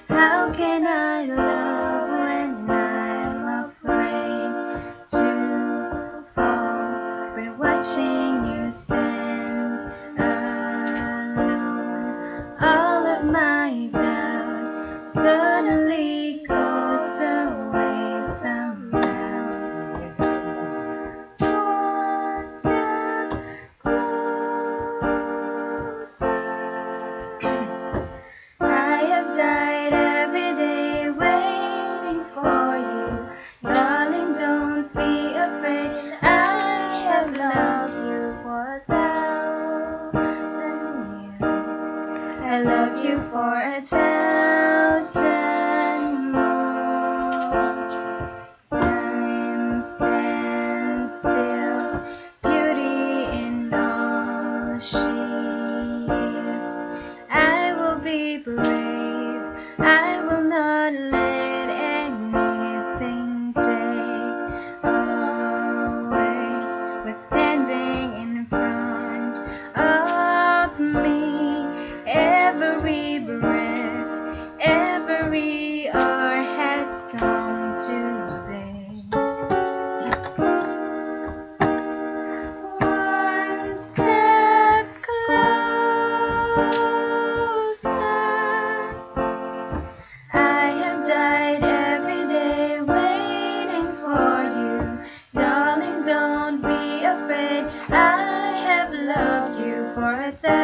How can I love when I'm afraid to fall? We're watching you stand alone. All of my doubt suddenly goes away somehow. One step closer. I have died every day waiting for you. Darling, don't be afraid. I have loved you for 1,000 years. I love you for 1,000 more. Time stands still, beauty in all she is. I will be brave, I will not let anything take away what's standing in front of me. Every breath, every hour has come to this. One step closer. I have died every day waiting for you. Darling, don't be afraid. I have loved you for 1,000